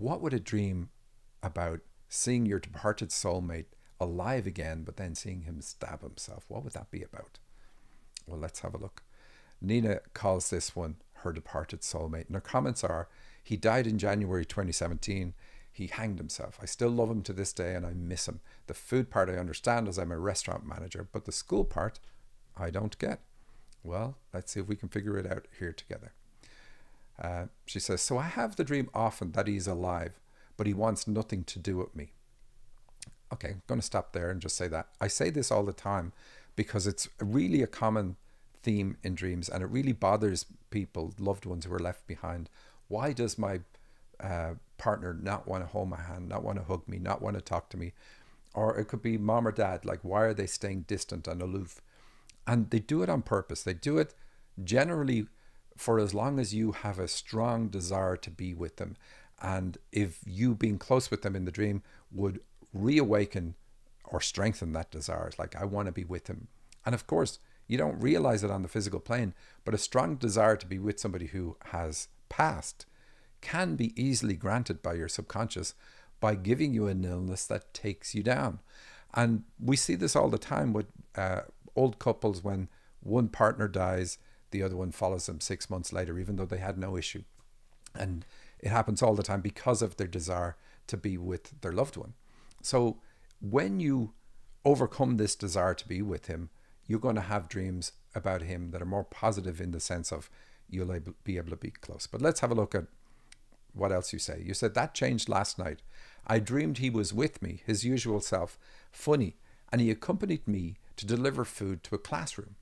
what would a dream about seeing your departed soulmate alive again, but then seeing him stab himself? What would that be about? Well, let's have a look. Nina calls this one her departed soulmate. And her comments are, he died in January 2017. He hanged himself. I still love him to this day and I miss him. The food part I understand as I'm a restaurant manager, but the school part I don't get. Well, let's see if we can figure it out here together. She says, so I have the dream often that he's alive, but he wants nothing to do with me. Okay, I'm going to stop there and just say that. I say this all the time because it's really a common theme in dreams, and it really bothers people, loved ones who are left behind. Why does my partner not want to hold my hand, not want to hug me, not want to talk to me? Or it could be mom or dad, like, why are they staying distant and aloof? And they do it on purpose. They do it generally for as long as you have a strong desire to be with them. And if you being close with them in the dream would reawaken or strengthen that desire, it's like, I want to be with him. And of course, you don't realize it on the physical plane, but a strong desire to be with somebody who has passed can be easily granted by your subconscious by giving you an illness that takes you down. And we see this all the time with old couples. When one partner dies, the other one follows them 6 months later, even though they had no issue. And it happens all the time because of their desire to be with their loved one. So when you overcome this desire to be with him, you're going to have dreams about him that are more positive in the sense of you'll be able to be close. But let's have a look at what else you say. You said, that changed last night. I dreamed he was with me, his usual self, funny, and he accompanied me to deliver food to a classroom.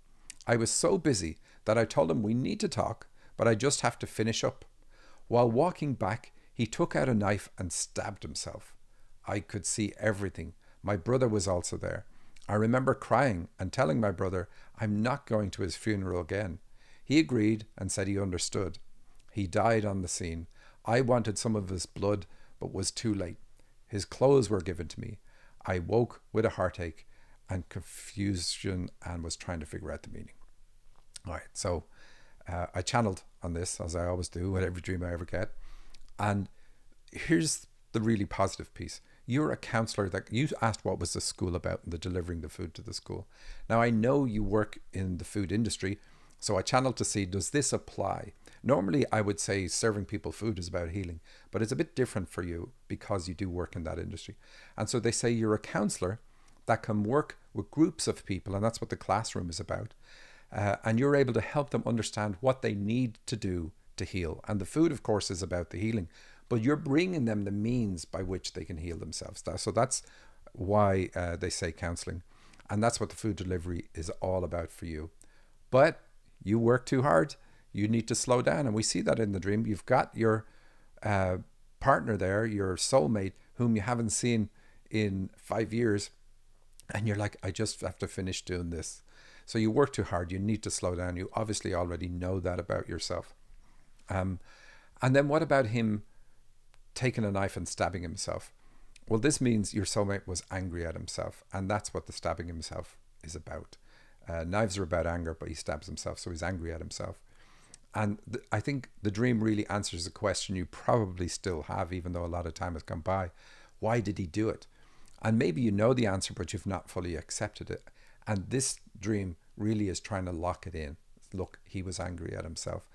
I was so busy that I told him we need to talk, but I just have to finish up. While walking back, he took out a knife and stabbed himself. I could see everything. My brother was also there. I remember crying and telling my brother I'm not going to his funeral again. He agreed and said he understood. He died on the scene. I wanted some of his blood, but was too late. His clothes were given to me. I woke with a heartache and confusion and was trying to figure out the meaning. All right, so I channeled on this, as I always do with every dream I ever get. And here's the really positive piece. You're a counselor. That you asked what was the school about and the delivering the food to the school. Now, I know you work in the food industry, so I channeled to see, does this apply? Normally, I would say serving people food is about healing, but it's a bit different for you because you do work in that industry. And so they say you're a counselor that can work with groups of people, and that's what the classroom is about. And you're able to help them understand what they need to do to heal. And the food, of course, is about the healing, but you're bringing them the means by which they can heal themselves. So that's why they say counseling. And that's what the food delivery is all about for you. But you work too hard. You need to slow down. And we see that in the dream. You've got your partner there, your soulmate, whom you haven't seen in 5 years. And you're like, I just have to finish doing this. So you work too hard. You need to slow down. You obviously already know that about yourself. And then what about him taking a knife and stabbing himself? Well, this means your soulmate was angry at himself. And that's what the stabbing himself is about. Knives are about anger, but he stabs himself, so he's angry at himself. And I think the dream really answers a question you probably still have, even though a lot of time has gone by. Why did he do it? And maybe you know the answer, but you've not fully accepted it. And this dream really is trying to lock it in. Look, he was angry at himself.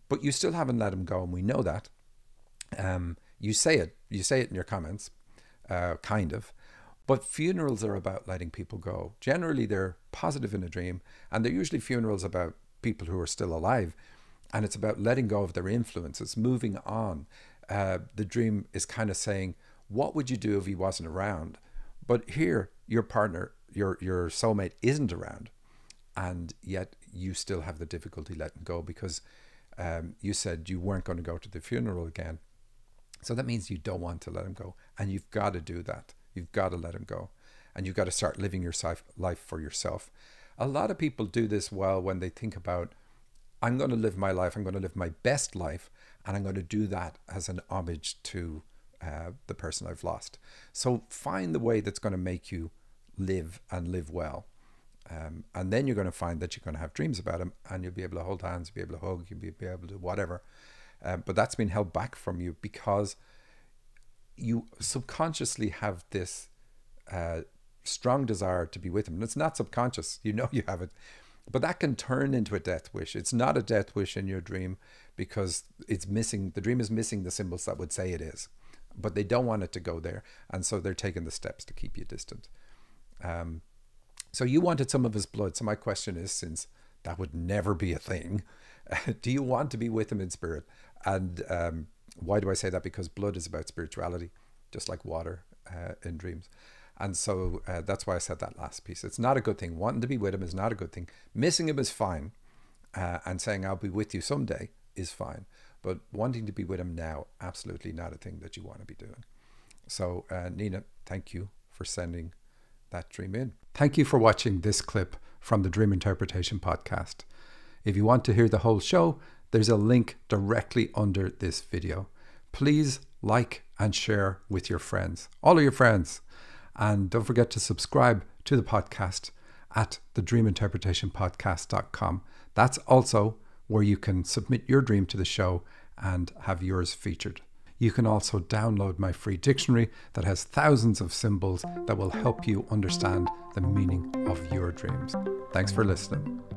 But you still haven't let him go, and we know that. You say it in your comments, kind of. But funerals are about letting people go. Generally, they're positive in a dream, and they're usually funerals about people who are still alive. And it's about letting go of their influences, moving on. The dream is kind of saying, what would you do if he wasn't around? But here, your partner, your soulmate isn't around. And yet you still have the difficulty letting go because you said you weren't going to go to the funeral again. So that means you don't want to let him go. And you've got to do that. You've got to let him go. And you've got to start living your life for yourself. A lot of people do this well when they think about, I'm going to live my life. I'm going to live my best life. And I'm going to do that as an homage to the person I've lost. So find the way that's going to make you live and live well. And then you're going to find that you're going to have dreams about him, and you'll be able to hold hands, you'll be able to hug, you'll be able to whatever. But that's been held back from you because you subconsciously have this strong desire to be with him. And it's not subconscious, you know you have it. But that can turn into a death wish. It's not a death wish in your dream because it's missing, the dream is missing the symbols that would say it is. But they don't want it to go there. And so they're taking the steps to keep you distant. So you wanted some of his blood. So my question is, since that would never be a thing, do you want to be with him in spirit? And why do I say that? Because blood is about spirituality, just like water in dreams. And so that's why I said that last piece. It's not a good thing. Wanting to be with him is not a good thing. Missing him is fine. And saying I'll be with you someday is fine. But wanting to be with him now, absolutely not a thing that you want to be doing. So Nina, thank you for sending that dream in. Thank you for watching this clip from the Dream Interpretation Podcast. If you want to hear the whole show, there's a link directly under this video. Please like and share with your friends, all of your friends. And don't forget to subscribe to the podcast at thedreaminterpretationpodcast.com. That's also where you can submit your dream to the show and have yours featured. You can also download my free dictionary that has thousands of symbols that will help you understand the meaning of your dreams. Thanks for listening.